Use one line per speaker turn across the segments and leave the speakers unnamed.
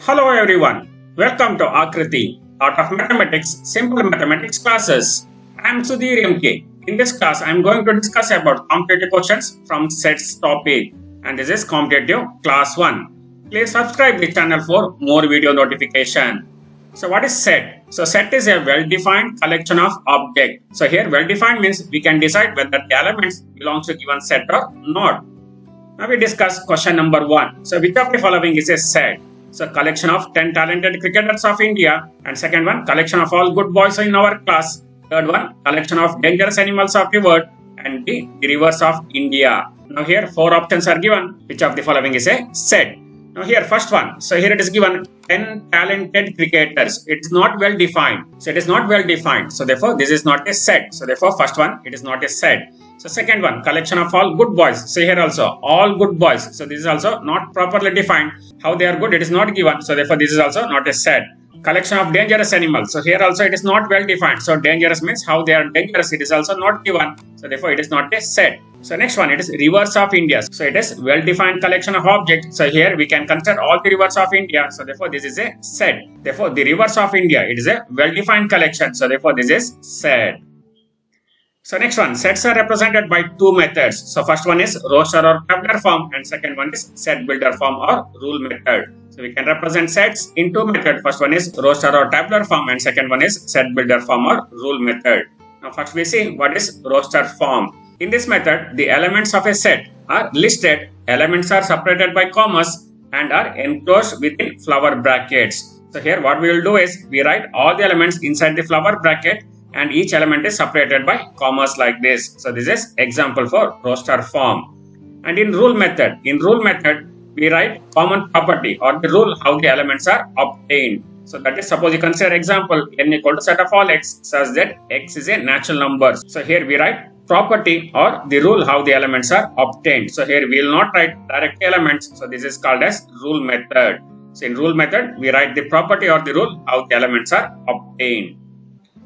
Hello everyone, welcome to Akriti, Art of Mathematics, Simple Mathematics classes. I am Sudhir MK. In this class, I am going to discuss about competitive questions from sets topic, and this is competitive class 1. Please subscribe the channel for more video notification. So what is set? So set is a well-defined collection of objects. So here well-defined means we can decide whether the elements belongs to given set or not. Now we discuss question number 1. So which of the following is a set? So collection of 10 talented cricketers of India, and second one collection of all good boys in our class, third one collection of dangerous animals of the world, and the rivers of India. Now here 4 options are given. Which of the following is a set? Now here first one. So here it is given 10 talented cricketers. It is not well defined. So it is not well defined. So therefore this is not a set. So therefore first one it is not a set. So second one, collection of all good boys. So here also all good boys. So this is also not properly defined. How they are good, it is not given. So therefore this is also not a set. Collection of dangerous animals. So here also it is not well defined. So dangerous means how they are dangerous. It is also not given. So therefore it is not a set. So next one, it is rivers of India. So it is well defined collection of objects. So here we can consider all the rivers of India. So therefore this is a set. Therefore the rivers of India, it is a well defined collection. So therefore this is set. So next one, sets are represented by two methods. So first one is roster or tabular form, and second one is set builder form or rule method. So we can represent sets in two methods. First one is roster or tabular form, and second one is set builder form or rule method. Now first we see what is roster form. In this method, the elements of a set are listed, elements are separated by commas and are enclosed within flower brackets. So here what we will do is we write all the elements inside the flower bracket, and each element is separated by commas like this. So this is example for roster form. And in rule method, we write common property or the rule how the elements are obtained. So that is, suppose you consider example n equal to set of all x such that x is a natural number. So here we write property or the rule how the elements are obtained. So here we will not write direct elements. So this is called as rule method. So in rule method, we write the property or the rule how the elements are obtained.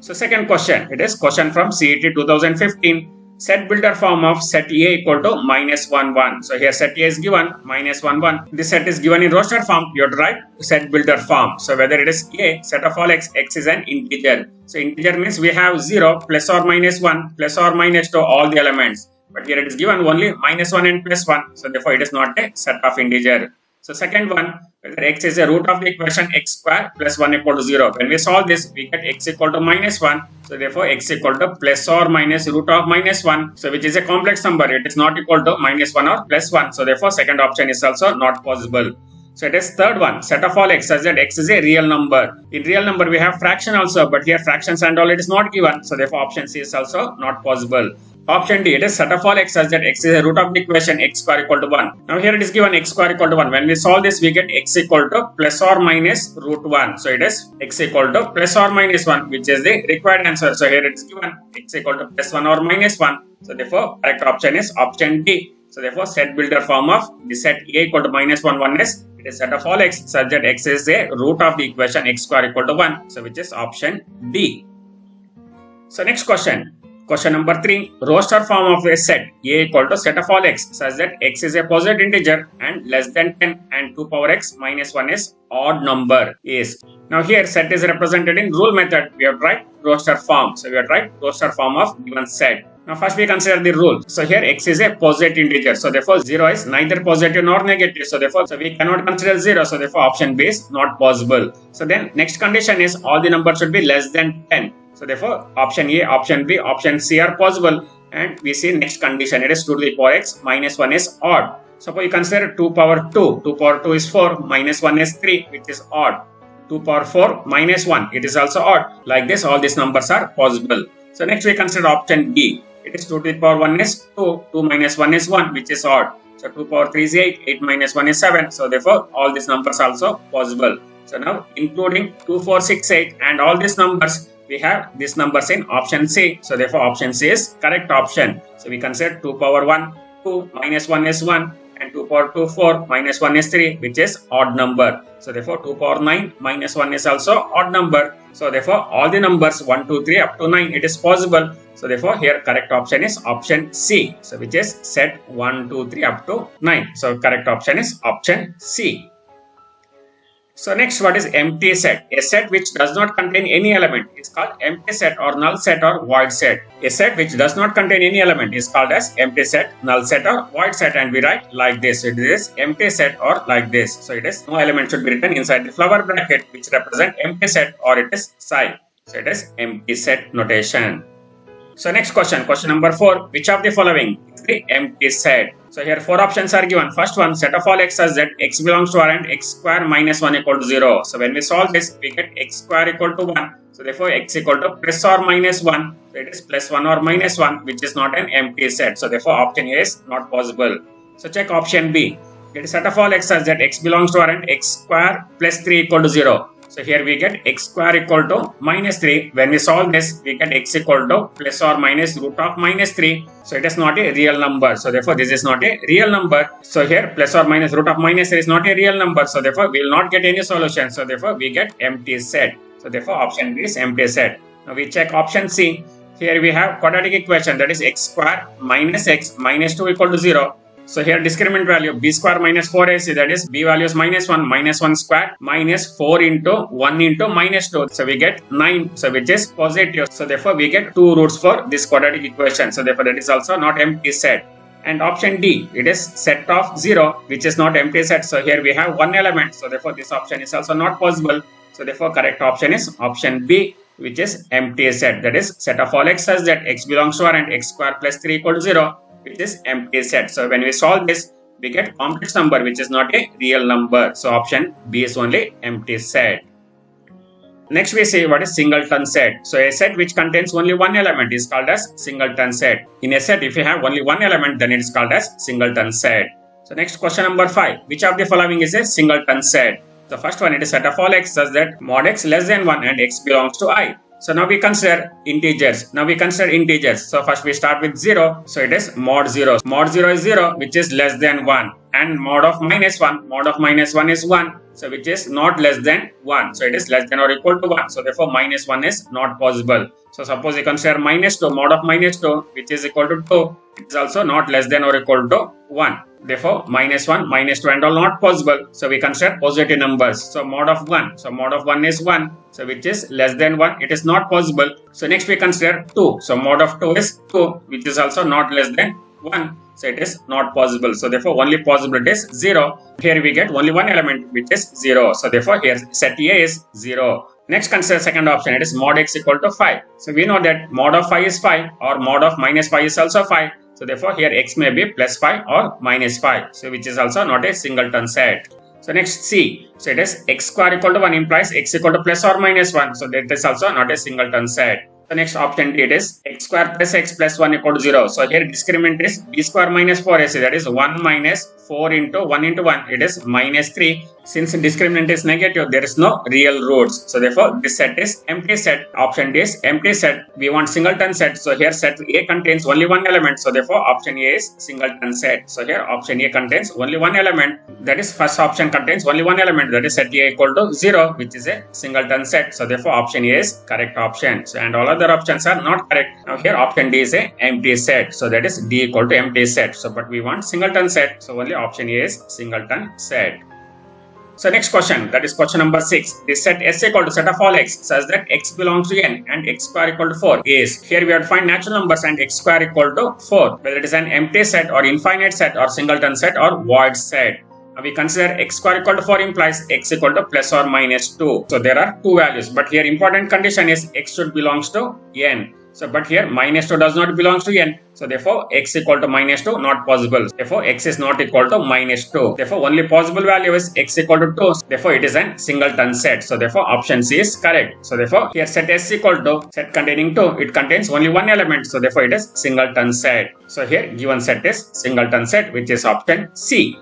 So second question, it is question from CET 2015. Set builder form of set A equal to minus 1 1. So here set A is given minus 1 1. This set is given in roster form. You have to write set builder form. So whether it is A, set of all x, x is an integer. So integer means we have 0 plus or minus 1 plus or minus to all the elements. But here it is given only minus 1 and plus 1. So therefore it is not a set of integer. So second one, whether x is a root of the equation x square plus 1 equal to 0. When we solve this, we get x equal to minus 1. So therefore x equal to plus or minus root of minus 1. So which is a complex number. It is not equal to minus 1 or plus 1. So therefore second option is also not possible. So it is third one, set of all x such that x is a real number. In real number we have fraction also, but here fractions and all it is not given. So therefore option C is also not possible. Option D, it is set of all x such that x is a root of the equation x square equal to 1. Now here it is given x square equal to 1. When we solve this, we get x equal to plus or minus root 1. So it is x equal to plus or minus 1, which is the required answer. So here it is given x equal to plus 1 or minus 1. So therefore correct option is option D. So therefore set builder form of the set A equal to minus 1 1 is, it is set of all x such that x is a root of the equation x square equal to 1. So which is option D. So next question. Question number 3, roster form of a set A equal to set of all x such that x is a positive integer and less than 10 and 2 power x minus 1 is odd number is. Now here set is represented in rule method. We have to write roster form. So we have to write roster form of given set. Now first we consider the rule. So here x is a positive integer. So therefore 0 is neither positive nor negative. So therefore we cannot consider 0. So therefore option B is not possible. So then next condition is all the numbers should be less than 10. So therefore option A, option B, option C are possible. And we see next condition, it is 2 to the power x minus 1 is odd. Suppose you consider 2 power 2. 2 power 2 is 4, minus 1 is 3, which is odd. 2 power 4 minus 1, it is also odd. Like this all these numbers are possible. So next we consider option B. It is 2 to the power 1 is 2, 2 minus 1 is 1, which is odd. So 2 power 3 is 8, 8 minus 1 is 7. So therefore all these numbers also possible. So now including 2, 4, 6, 8 and all these numbers, we have these numbers in option C. So therefore option C is correct option. So we consider 2 power 1, 2, minus 1 is 1 and 2 power 2, 4, minus 1 is 3, which is odd number. So therefore 2 power 9, minus 1 is also odd number. So therefore all the numbers 1, 2, 3 up to 9, it is possible. So therefore here correct option is option C. So which is set 1, 2, 3 up to 9. So correct option is option C. So next, what is empty set? A set which does not contain any element is called empty set or null set or void set. A set which does not contain any element is called as empty set, null set or void set, and we write like this. It is empty set or like this. So it is no element should be written inside the flower bracket which represent empty set, or it is psi. So it is empty set notation. So next question number 4. Which of the following is the empty set? So here 4 options are given. First one, set of all x such that x belongs to R and x square minus 1 equal to 0. So when we solve this, we get x square equal to 1. So therefore x equal to plus or minus 1. So it is plus 1 or minus 1, which is not an empty set. So therefore option A is not possible. So check option B. Get a set of all x such that x belongs to R and x square plus 3 equal to 0. So here we get x square equal to minus 3. When we solve this, we get x equal to plus or minus root of minus 3. So it is not a real number. So therefore this is not a real number. So here plus or minus root of minus 3 is not a real number. So therefore we will not get any solution. So therefore we get empty set. So therefore option B is empty set. Now we check option C. Here we have quadratic equation, that is x square minus x minus 2 equal to 0. So here discriminant value b square minus 4ac, that is b value is minus 1 square minus 4 into 1 into minus 2. So we get 9, so which is positive. So therefore we get 2 roots for this quadratic equation. So therefore that is also not empty set. And option D, it is set of 0, which is not empty set. So here we have one element. So therefore this option is also not possible. So therefore correct option is option B, which is empty set. That is set of all x such that x belongs to R and x square plus 3 equal to 0. Which is empty set. So when we solve this, we get complex number which is not a real number. So option B is only empty set. Next we see what is singleton set. So a set which contains only one element is called as singleton set. In a set, if you have only one element, then it is called as singleton set. So next question number 5. Which of the following is a singleton set? The first one, it is set of all x such that mod x less than 1 and x belongs to I. So now we consider integers. So first we start with 0. So it is mod 0. Mod 0 is 0, which is less than 1. And mod of minus 1. Mod of minus 1 is 1. So which is not less than 1. So it is less than or equal to 1. So therefore minus 1 is not possible. So suppose you consider minus 2. Mod of minus 2, which is equal to 2. It is also not less than or equal to 1. Therefore, minus 1, minus 2 and all not possible. So we consider positive numbers. So mod of 1. So mod of 1 is 1. So which is less than 1. It is not possible. So next we consider 2. So mod of 2 is 2, which is also not less than 1. So it is not possible. So therefore only possibility is 0. Here we get only one element which is 0. So therefore here set A is 0. Next consider second option. It is mod x equal to 5. So we know that mod of 5 is 5 or mod of minus 5 is also 5. So therefore here x may be plus 5 or minus 5. So which is also not a singleton set. So next C. So it is x square equal to 1 implies x equal to plus or minus 1. So that is also not a singleton set. The next option D, it is x square plus x plus 1 equal to 0. So here discriminant is b square minus 4ac, that is 1 minus 4 into 1 into 1. It is minus 3. Since discriminant is negative, there is no real roots. So therefore this set is empty set. Option D is empty set. We want singleton set. So here set A contains only one element. So therefore option A is singleton set. So here option A contains only one element. That is first option contains only one element. That is set A equal to 0, which is a singleton set. So therefore option A is correct option. So and all other options are not correct. Now here option D is a empty set. So that is D equal to empty set. So but we want singleton set. So only option A is singleton set. So next question, that is question number 6. This set S equal to set of all x such that x belongs to n and x square equal to 4 is. Here we have to find natural numbers and x square equal to 4. Whether it is an empty set or infinite set or singleton set or void set. We consider x square equal to 4 implies x equal to plus or minus 2. So there are two values, but here important condition is x should belongs to n. So but here minus 2 does not belongs to n. So therefore x equal to minus 2 not possible. Therefore x is not equal to minus 2. Therefore only possible value is x equal to 2. Therefore it is an singleton set. So therefore option C is correct. So therefore here set S equal to set containing 2. It contains only one element. So therefore it is singleton set. So here given set is singleton set, which is option C.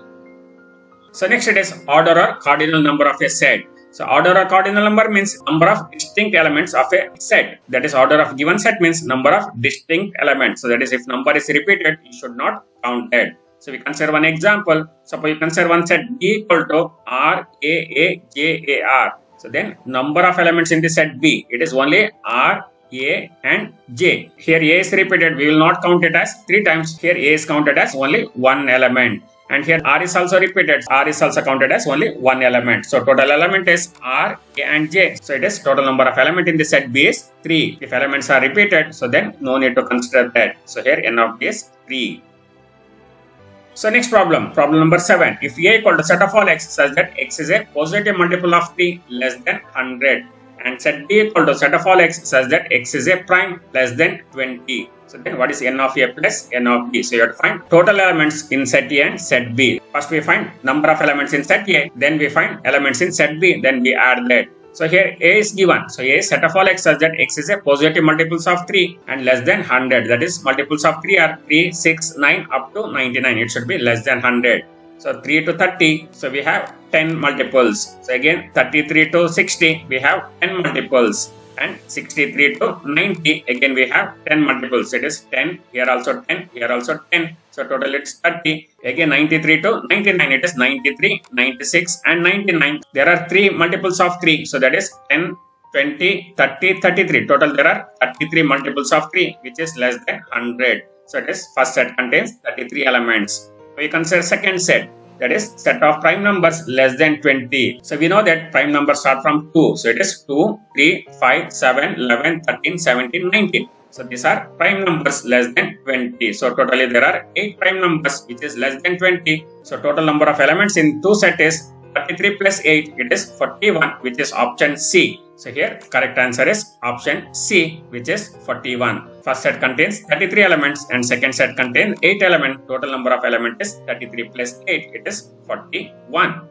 So next it is order or cardinal number of a set. So order or cardinal number means number of distinct elements of a set. That is order of given set means number of distinct elements. So that is if number is repeated, it should not count it. So we consider one example. Suppose you consider one set B equal to R, A, A, J, A, R. So then number of elements in the set B, it is only R, A and J. Here A is repeated, we will not count it as 3 times. Here A is counted as only one element. And here R is also repeated. R is also counted as only one element. So total element is R, A and J. So it is total number of element in the set B is 3. If elements are repeated, so then no need to consider that. So here N of B is 3. So next problem number 7. If A equal to set of all x such that x is a positive multiple of 3 less than 100 and set B equal to set of all x such that x is a prime less than 20. So then what is N of A plus N of B? So you have to find total elements in set A and set B. First we find number of elements in set A, then we find elements in set B, then we add that. So here A is given. So A is set of all x such that x is a positive multiples of 3 and less than 100. That is multiples of 3 are 3, 6, 9 up to 99. It should be less than 100. So 3 to 30. So we have 10 multiples. So again 33 to 60 we have 10 multiples. And 63 to 90 again we have 10 multiples. It is 10, here also 10, here also 10. So total it's 30. Again 93 to 99 it is 93, 96 and 99. There are 3 multiples of 3. So that is 10, 20, 30, 33. Total there are 33 multiples of 3 which is less than 100. So it is first set contains 33 elements. We consider second set. That is set of prime numbers less than 20. So we know that prime numbers start from 2. So it is 2, 3, 5, 7, 11, 13, 17, 19. So these are prime numbers less than 20. So totally there are 8 prime numbers which is less than 20. So total number of elements in 2 set is 33 plus 8. It is 41 which is option C. So here correct answer is option C which is 41. First set contains 33 elements and second set contains 8 elements. Total number of elements is 33 plus 8. It is 41.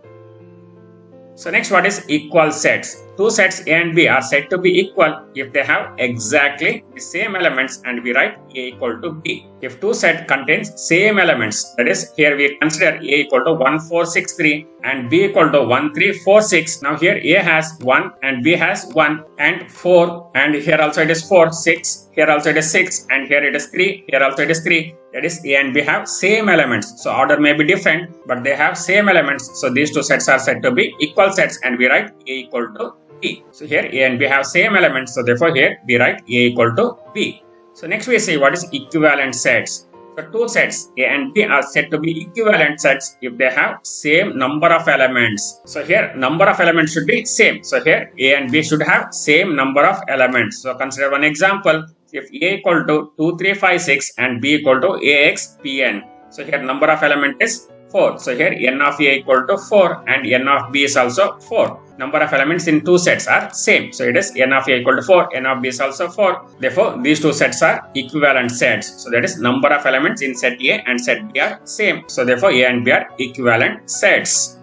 So next what is equal sets? Two sets A and B are said to be equal if they have exactly the same elements and we write A equal to B. If two set contains same elements, that is here we consider A equal to 1, 4, 6, 3 and B equal to 1, 3, 4, 6. Now here A has 1 and B has 1 and 4 and here also it is 4, 6, here also it is 6 and here it is 3, here also it is 3. That is A and B have same elements. So order may be different but they have same elements. So these two sets are said to be equal sets and we write A equal to B. So here A and B have same elements. So therefore here we write A equal to B. So next we see what is equivalent sets. So two sets A and B are said to be equivalent sets if they have same number of elements. So here number of elements should be same. So here A and B should have same number of elements. So consider one example. If A equal to 2, 3, 5, 6 and B equal to AX, PN. So here number of element is 4. So here N of A equal to 4 and N of B is also 4. Number of elements in two sets are same. So it is N of A equal to 4, N of B is also 4. Therefore, these two sets are equivalent sets. So that is number of elements in set A and set B are same. So therefore, A and B are equivalent sets.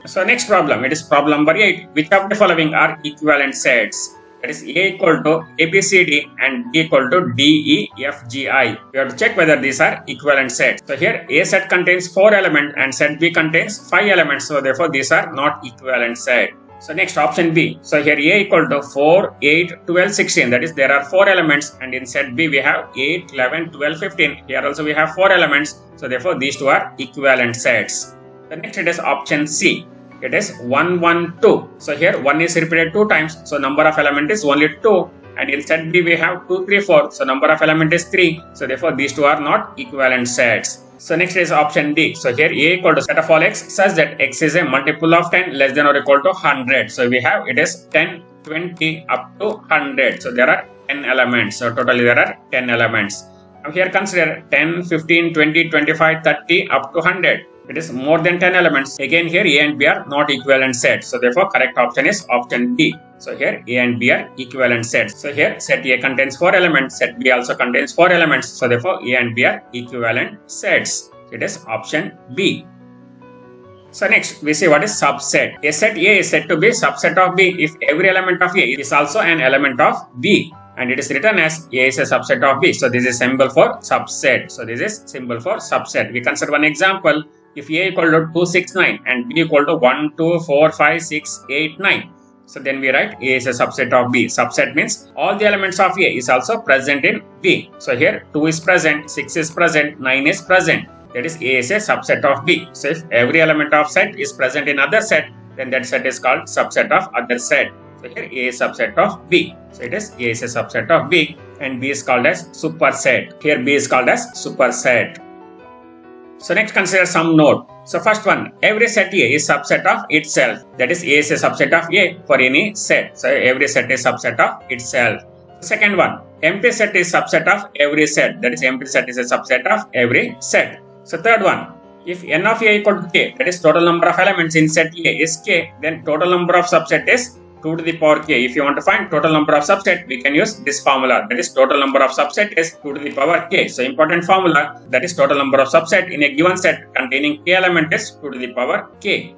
So next problem, it is problem number 8. Which of the following are equivalent sets? That is A equal to ABCD and B equal to DEFGI. We have to check whether these are equivalent sets. So here A set contains 4 elements and set B contains 5 elements. So therefore these are not equivalent set. So next option B. So here A equal to 4, 8, 12, 16. That is there are 4 elements and in set B we have 8, 11, 12, 15. Here also we have 4 elements. So therefore these two are equivalent sets. The next it is option C. It is 1, 1, 2. So here 1 is repeated 2 times. So number of element is only 2. And in set B we have 2, 3, 4. So number of element is 3. So therefore these two are not equivalent sets. So next is option D. So here A equal to set of all x such that x is a multiple of 10 less than or equal to 100. So we have it is 10, 20 up to 100. So there are 10 elements. So totally there are 10 elements. Now here consider 10, 15, 20, 25, 30 up to 100. It is more than 10 elements. Again here A and B are not equivalent sets. So therefore correct option is option D. So here A and B are equivalent sets. So here set A contains 4 elements. Set B also contains 4 elements. So therefore A and B are equivalent sets. It is option B. So next we see what is subset. A set A is said to be subset of B if every element of A is also an element of B. And it is written as A is a subset of B. So this is symbol for subset. So this is symbol for subset. We consider one example. If A equal to 2, 6, 9 and B equal to 1, 2, 4, 5, 6, 8, 9. So then we write A is a subset of B. Subset means all the elements of A is also present in B. So here 2 is present, 6 is present, 9 is present. That is A is a subset of B. So if every element of set is present in other set, then that set is called subset of other set. So here A is subset of B. So it is A is a subset of B and B is called as superset. Here B is called as superset. So next consider some note. So first one, every set A is subset of itself. That is, A is a subset of A for any set. So every set is subset of itself. Second one, empty set is subset of every set. That is, empty set is a subset of every set. So third one, if n of A equal to k, that is total number of elements in set A is k, then total number of subset is 2 to the power k. If you want to find total number of subset, we can use this formula. That is, total number of subset is 2 to the power k. So important formula, that is total number of subset in a given set containing k element is 2 to the power k.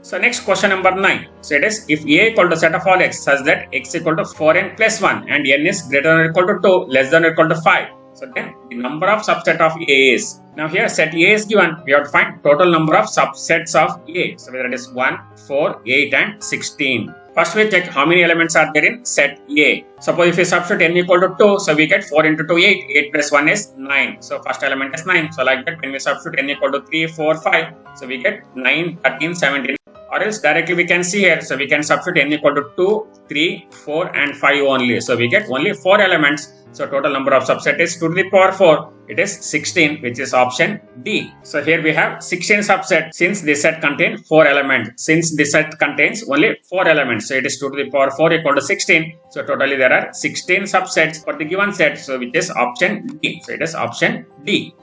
So next question number 9. So it is, if A equal to set of all x such that x equal to 4n plus 1 and n is greater than or equal to 2, less than or equal to 5. So then the number of subset of A is. Now here set A is given, we have to find total number of subsets of A. So whether it is 1, 4, 8 and 16. First we check how many elements are there in set A. Suppose if we substitute n equal to 2, so we get 4 into 2, 8. 8 plus 1 is 9. So first element is 9. So like that when we substitute n equal to 3, 4, 5, so we get 9, 13, 17. Or else directly we can see here, so we can substitute n equal to 2, 3, 4 and 5 only. So we get only 4 elements. So total number of subset is 2 to the power 4. It is 16, which is option D. So here we have 16 subset since this set contains 4 elements. Since this set contains only 4 elements, so it is 2 to the power 4 equal to 16. So totally there are 16 subsets for the given set. So which is option D. So it is option D.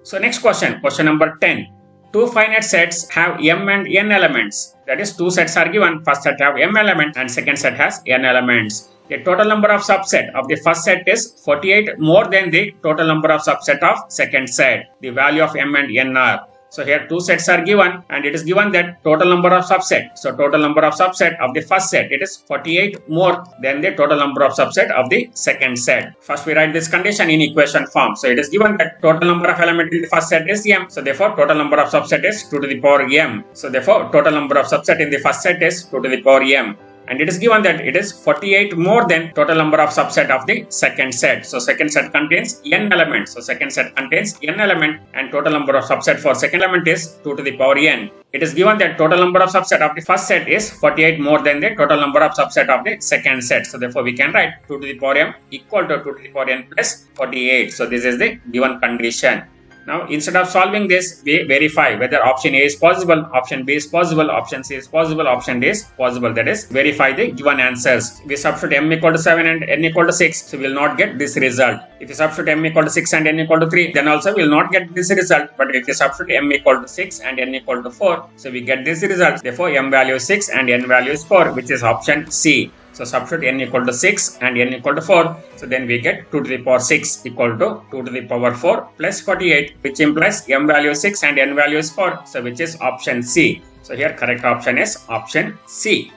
So next question, question number 10. Two finite sets have m and n elements. That is, two sets are given. First set have m elements and second set has n elements. The total number of subset of the first set is 48 more than the total number of subset of second set. The value of m and n are. So here two sets are given and it is given that total number of subset. So total number of subset of the first set, it is 48 more than the total number of subset of the second set. First we write this condition in equation form. So it is given that total number of element in the first set is m. So therefore total number of subset is 2 to the power m. So therefore total number of subset in the first set is 2 to the power m. And it is given that it is 48 more than total number of subset of the second set. So second set contains n elements. So second set contains n element and total number of subset for second element is 2 to the power n. It is given that total number of subset of the first set is 48 more than the total number of subset of the second set. So therefore we can write 2 to the power m equal to 2 to the power n plus 48. So this is the given condition. Now instead of solving this, we verify whether option A is possible, option B is possible, option C is possible, option D is possible. That is, verify the given answers. We substitute m equal to 7 and n equal to 6, so we will not get this result. If you substitute m equal to 6 and n equal to 3, then also we will not get this result. But if you substitute m equal to 6 and n equal to 4, so we get this result. Therefore m value is 6 and n value is 4, which is option C. So substitute n equal to 6 and n equal to 4. So then we get 2 to the power 6 equal to 2 to the power 4 plus 48, which implies m value is 6 and n value is 4. So which is option C. So here correct option is option C.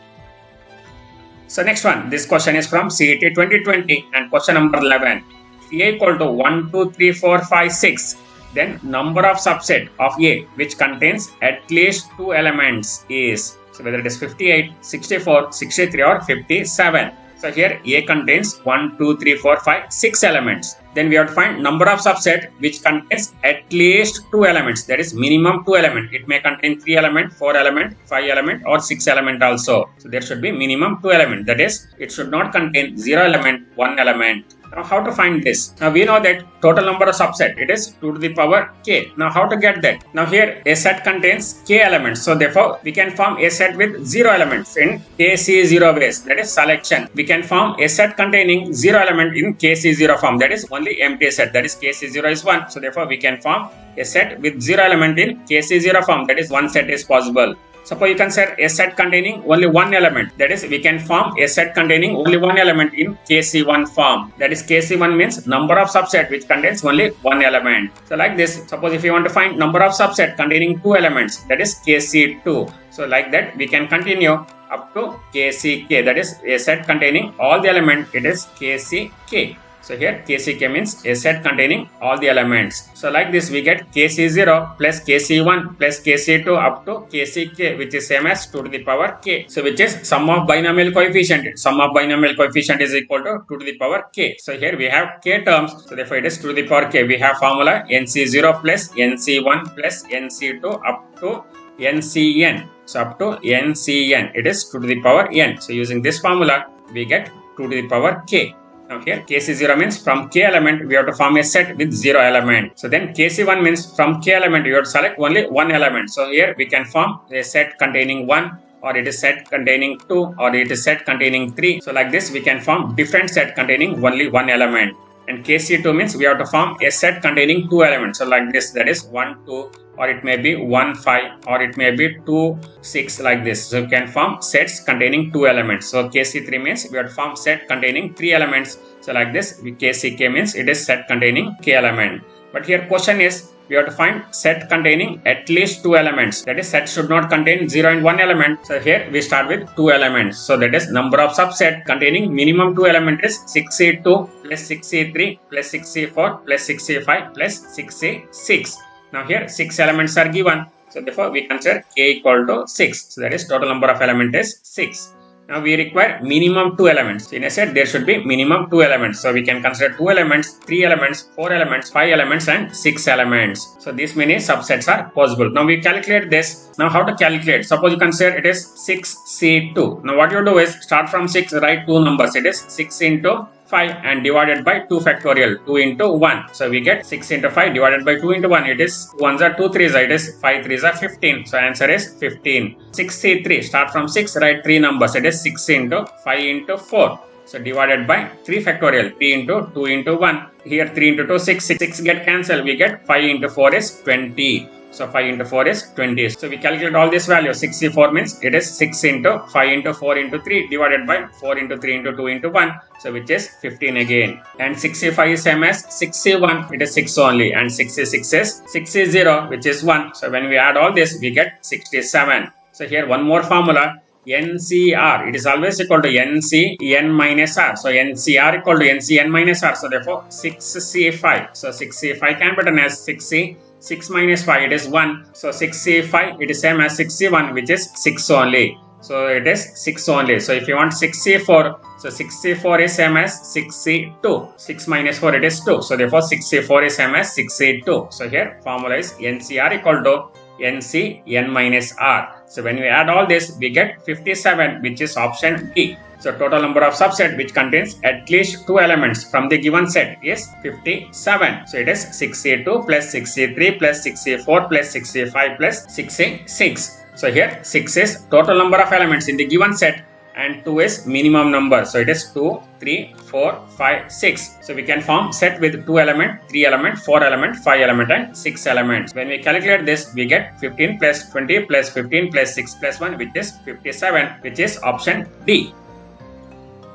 So next one, this question is from CET 2020 and question number 11. If A equal to 1, 2, 3, 4, 5, 6, then number of subset of A which contains at least 2 elements is. So whether it is 58, 64, 63 or 57. So here A contains 1, 2, 3, 4, 5, 6 elements. Then we have to find number of subset which contains at least 2 elements. That is minimum 2 elements. It may contain 3 element, 4 element, 5 element or 6 element also. So there should be minimum 2 element. That is, it should not contain 0 element, 1 element. Now how to find this? Now we know that total number of subset, it is 2 to the power k. Now how to get that? Now here a set contains k elements. So therefore we can form a set with 0 elements in KC0 base. That is selection. We can form a set containing 0 element in KC0 form. That is only empty set. That is KC0 is 1. So therefore we can form a set with 0 element in KC0 form. That is one set is possible. Suppose you consider a set containing only one element. That is, we can form a set containing only one element in KC1 form. That is, KC1 means number of subset which contains only one element. So like this, suppose if you want to find number of subset containing 2 elements, that is KC2. So like that, we can continue up to KCK. That is, a set containing all the elements, it is KCK. So here KCK means a set containing all the elements. So like this we get KC0 plus KC1 plus KC2 up to KCK, which is same as 2 to the power k. So which is sum of binomial coefficient. Sum of binomial coefficient is equal to 2 to the power k. So here we have k terms. So therefore it is 2 to the power k. We have formula NC0 plus NC1 plus NC2 up to NCN. So up to NCN it is 2 to the power n. So using this formula we get 2 to the power k. Now here KC0 means from K element we have to form a set with 0 element. So then KC1 means from K element you have to select only one element. So here we can form a set containing 1, or it is set containing 2, or it is set containing 3. So like this we can form different set containing only one element. And KC2 means we have to form a set containing 2 elements. So like this, that is 1, 2, or it may be 1, 5, or it may be 2, 6, like this. So you can form sets containing 2 elements. So KC3 means we have to form set containing 3 elements. So like this, KCK means it is set containing K element. But here question is, we have to find set containing at least 2 elements. That is, set should not contain 0 and 1 element. So here we start with 2 elements. So that is, number of subset containing minimum 2 element is 6C2 plus 6C3 plus 6C4 plus 6C5 plus 6C6. Now here 6 elements are given. So therefore we consider K equal to 6. So that is, total number of element is 6. Now we require minimum 2 elements. In a set there should be minimum 2 elements. So we can consider 2 elements, 3 elements, 4 elements, 5 elements and 6 elements. So these many subsets are possible. Now we calculate this. Now how to calculate? Suppose you consider it is 6C2. Now what you do is start from 6, write 2 numbers. It is 6 into 5 and divided by 2 factorial, 2 into 1. So we get 6 into 5 divided by 2 into 1. It is 1s are 2 3s, it is 5 3s are 15. So answer is 15. 6C3, start from 6, write 3 numbers. It is 6 into 5 into 4. So divided by 3 factorial, 3 into 2 into 1. Here 3 into 2, 6, 6 get cancelled. We get 5 into 4 is 20. So 5 into 4 is 20. So we calculate all this value. 64 means it is 6 into 5 into 4 into 3 divided by 4 into 3 into 2 into 1. So which is 15 again. And 65 is same as 61. It is 6 only. And 66 is 60, which is 1. So when we add all this, we get 67. So here one more formula. NCR, it is always equal to NC N minus R. So NCR equal to NC N minus R. So therefore 6C5. So 6C5 can be written as 6C. 6 minus 5, it is 1. So 6C5, it is same as 61, which is 6 only. So it is 6 only. So if you want 6C4, so 6C4 is same as 6C2. 6 minus 4, it is 2. So therefore 6C4 is same as 6C2. So here formula is NCR equal to NC N minus R. So when we add all this, we get 57, which is option D. So total number of subset which contains at least 2 elements from the given set is 57. So it is 6C2 plus 6C3 plus 6C4 plus 6C5 plus 6C6. So here 6 is total number of elements in the given set and 2 is minimum number. So it is 2, 3, 4, 5, 6. So we can form set with 2 element, 3 element, 4 element, 5 element and 6 elements. When we calculate this, we get 15 plus 20 plus 15 plus 6 plus 1, which is 57, which is option D.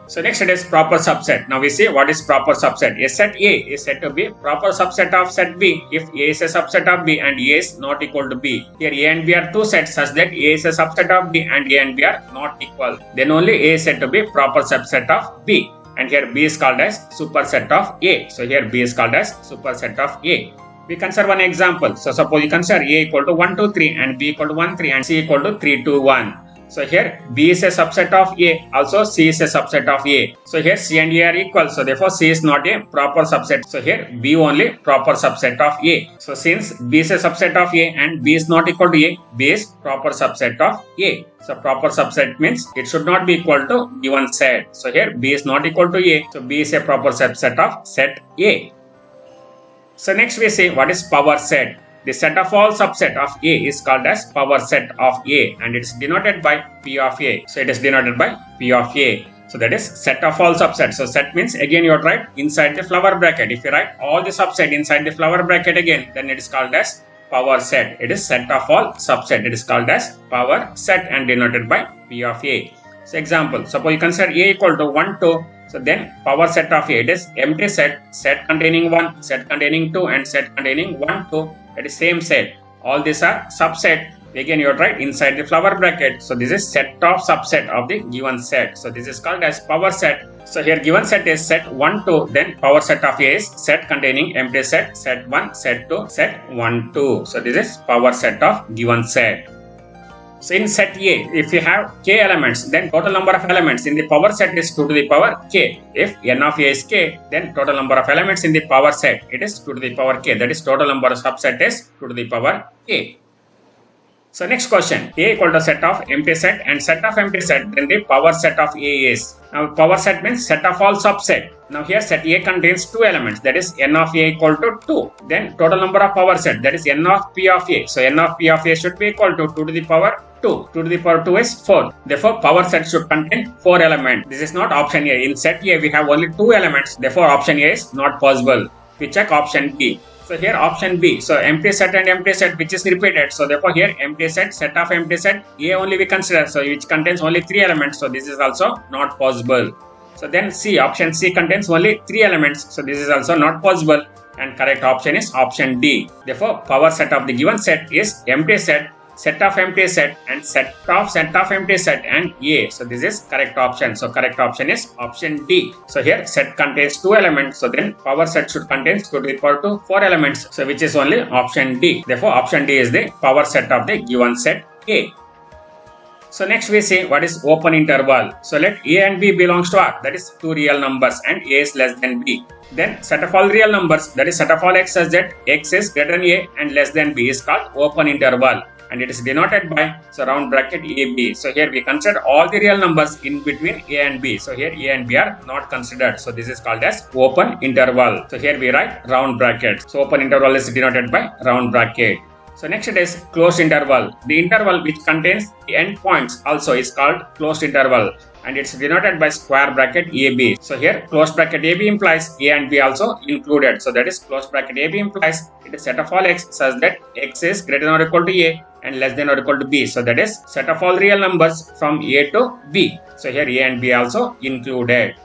So next it is proper subset. Now we see what is proper subset. A set A is said to be proper subset of set B if A is a subset of B and A is not equal to B. Here A and B are two sets such that A is a subset of B and A and B are not equal. Then only A is said to be proper subset of B. And here B is called as superset of A. So here B is called as superset of A. We consider one example. So suppose you consider A equal to 1, 2, 3 and B equal to 1, 3 and C equal to 3, 2, 1. So here B is a subset of A, also C is a subset of A. So here C and A are equal, so therefore C is not a proper subset. So here B only proper subset of A. So since B is a subset of A and B is not equal to A, B is proper subset of A. So proper subset means it should not be equal to given set. So here B is not equal to A, so B is a proper subset of set A. So next we see what is power set. The set of all subset of A is called as power set of A and it is denoted by P of A. So it is denoted by P of A. So that is set of all subsets. So set means again you write inside the flower bracket. If you write all the subset inside the flower bracket again, then it is called as power set. It is set of all subset. It is called as power set and denoted by P of A. So example, suppose you consider A equal to 1, 2. So then power set of A, it is empty set, set containing 1, set containing 2 and set containing 1, 2. That is same set. All these are subset. Again you write inside the flower bracket. So this is set of subset of the given set. So this is called as power set. So here given set is set 1, 2. Then power set of A is set containing empty set, set 1, set 2, set 1, 2. So this is power set of given set. So in set A, if you have k elements, then total number of elements in the power set is 2 to the power k. If n of A is k, then total number of elements in the power set, it is 2 to the power k. That is total number of subset is 2 to the power k. So next question, A equal to set of empty set and set of empty set, then the power set of A is. Now power set means set of all subset. Now here set A contains two elements, that is n of A equal to 2. Then total number of power set, that is n of P of A. So n of P of A should be equal to 2 to the power 2. 2 to the power 2 is 4. Therefore power set should contain 4 elements. This is not option A. In set A we have only 2 elements. Therefore option A is not possible. We check option B. So here option B, so empty set and empty set which is repeated, so therefore here empty set of empty set, A only we consider, so which contains only 3 elements, so this is also not possible. So then C, option C contains only 3 elements, so this is also not possible, and correct option is option D. Therefore power set of the given set is empty set of empty set and set of empty set and A. So this is correct option. So correct option is option D. So here set contains 2 elements. So then power set should contain 2 to the power 2 4 elements. So which is only option D. Therefore option D is the power set of the given set A. So next we see what is open interval. So let A and B belongs to R, that is two real numbers, and A is less than B. Then set of all real numbers, that is set of all x such that x is greater than A and less than B is called open interval. And it is denoted by round bracket AB. So here we consider all the real numbers in between A and B. So here A and B are not considered. So this is called as open interval. So here we write round bracket. So open interval is denoted by round bracket. So next it is closed interval. The interval which contains endpoints also is called closed interval, and it's denoted by square bracket AB. So here closed bracket AB implies A and B also included. So that is closed bracket AB implies it is set of all x such that x is greater than or equal to A and less than or equal to B. So that is set of all real numbers from A to B. So here A and B also included.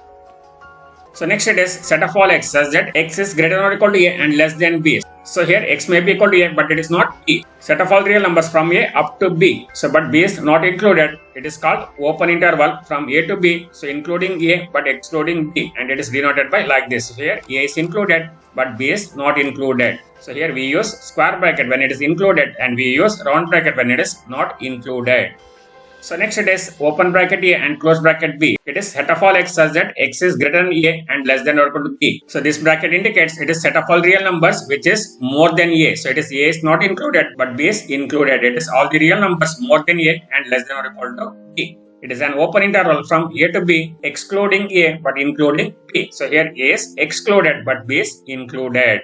So next it is set of all x such that x is greater than or equal to A and less than B. So here x may be equal to A but it is not B. Set of all real numbers from A up to B. So but B is not included. It is called open interval from A to B. So including A but excluding B, and it is denoted by like this. So here A is included but B is not included. So here we use square bracket when it is included and we use round bracket when it is not included. So next it is open bracket A and close bracket B. It is set of all x such that x is greater than A and less than or equal to B. So this bracket indicates it is set of all real numbers which is more than A. So it is A is not included but B is included. It is all the real numbers more than A and less than or equal to B. It is an open interval from A to B excluding A but including B. So here A is excluded but B is included.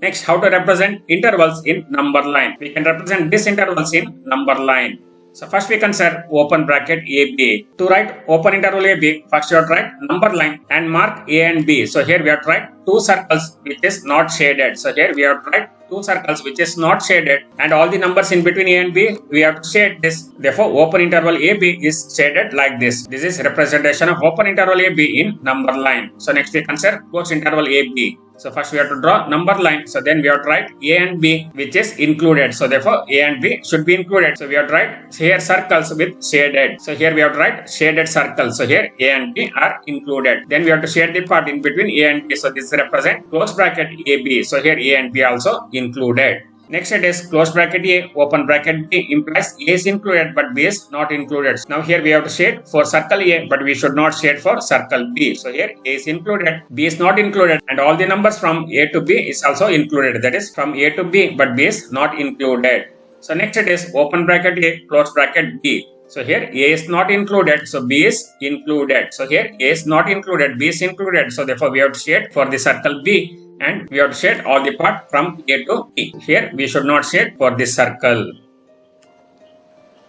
Next, how to represent intervals in number line. We can represent these intervals in number line. So first we consider open bracket AB. To write open interval AB, first you have to write number line and mark A and B. So here we have to write two circles which is not shaded. So here we have to write two circles which is not shaded, and all the numbers in between A and B we have to shade this. Therefore open interval AB is shaded like this. This is representation of open interval AB in number line. So next we consider closed interval AB. So first we have to draw number line. So then we have to write A and B which is included. So therefore A and B should be included. So we have to write here circles with shaded. So here we have to write shaded circles. So here A and B are included. Then we have to shade the part in between A and B. So this represents close bracket AB. So here A and B also included. Next it is close bracket A, open bracket B implies A is included but B is not included. Now here we have to shade for circle A but we should not shade for circle B. So here A is included, B is not included, and all the numbers from A to B is also included. That is from A to B but B is not included. So next it is open bracket A, close bracket B. So here A is not included, so B is included. So here A is not included, B is included. So therefore we have to shade for the circle B, and we have to shade all the part from A to B. Here we should not shade for this circle.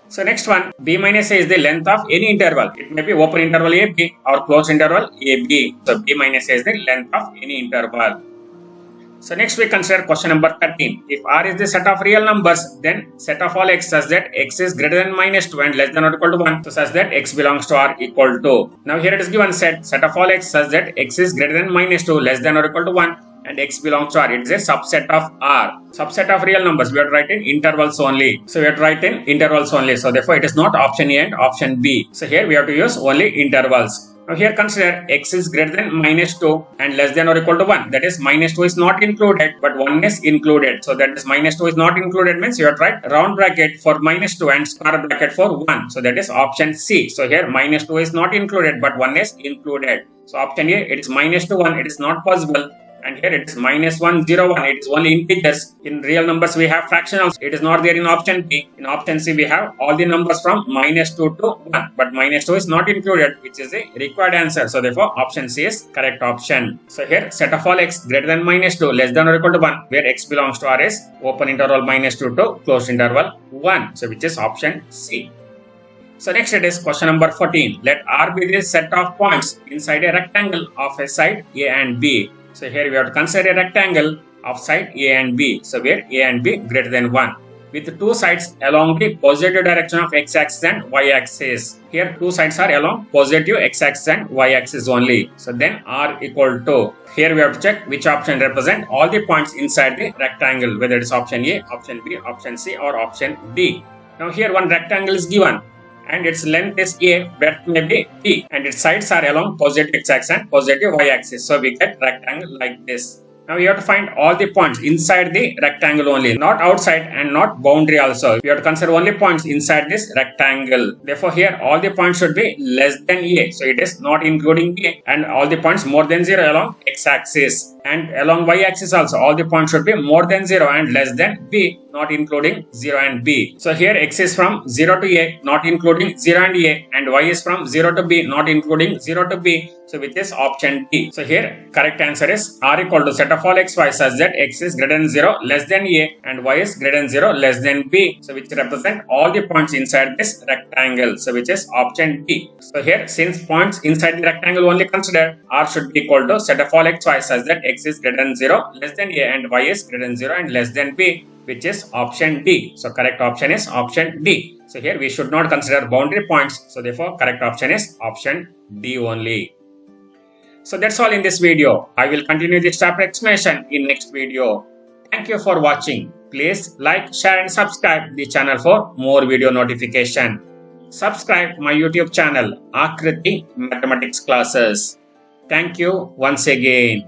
So next one, B minus A is the length of any interval. It may be open interval AB or closed interval AB. So B minus A is the length of any interval. So next we consider question number 13. If R is the set of real numbers, then set of all x such that x is greater than minus 2 and less than or equal to 1. So such that x belongs to R equal to. Now here it is given set of all x such that x is greater than minus 2, less than or equal to 1. And x belongs to R. It is a subset of R. Subset of real numbers. We have to write in intervals only. So we have to write in intervals only. So therefore it is not option A and option B. So here we have to use only intervals. Now here consider x is greater than minus 2 and less than or equal to 1. That is minus 2 is not included but 1 is included. So that is minus 2 is not included means you have to write round bracket for minus 2 and square bracket for 1. So that is option C. So here minus 2 is not included but 1 is included. So option A, it is minus 2 1, it is not possible. And here it is -1, 0, 1. It is only integers. In real numbers we have fractionals. It is not there in option B. In option C we have all the numbers from -2 to 1. But -2 is not included, which is the required answer. So therefore option C is correct option. So here set of all x greater than -2 less than or equal to 1, where x belongs to R is open interval -2 to closed interval 1. So which is option C. So next it is question number 14. Let R be the set of points inside a rectangle of a side A and B. So here we have to consider a rectangle of side A and B. So where A and B greater than 1. With two sides along the positive direction of x-axis and y-axis. Here two sides are along positive x-axis and y-axis only. So then R equal to. Here we have to check which option represent all the points inside the rectangle. Whether it is option A, option B, option C or option D. Now here one rectangle is given. And its length is A, breadth may be B, and its sides are along positive x-axis and positive y-axis. So we get rectangle like this. Now we have to find all the points inside the rectangle only, not outside and not boundary also. We have to consider only points inside this rectangle. Therefore here all the points should be less than A. So it is not including A, and all the points more than 0 along x-axis. And along y-axis also all the points should be more than 0 and less than B, not including 0 and B. So here x is from 0 to A, not including 0 and A, and y is from 0 to B, not including 0 to B. So which is option D. So here correct answer is R equal to set of all x, y such that x is greater than 0 less than A and y is greater than 0 less than B. So which represent all the points inside this rectangle. So which is option D. So here since points inside the rectangle only considered, R should be equal to set of all x, y such that x is greater than 0 less than A and y is greater than 0 and less than B, which is option D. So correct option is option D. So here we should not consider boundary points. So therefore correct option is option D only. So that's all in this video. I will continue this chapter explanation in next video. Thank you for watching. Please like, share and subscribe the channel for more video notification. Subscribe my YouTube channel Akriti Mathematics Classes. Thank you once again.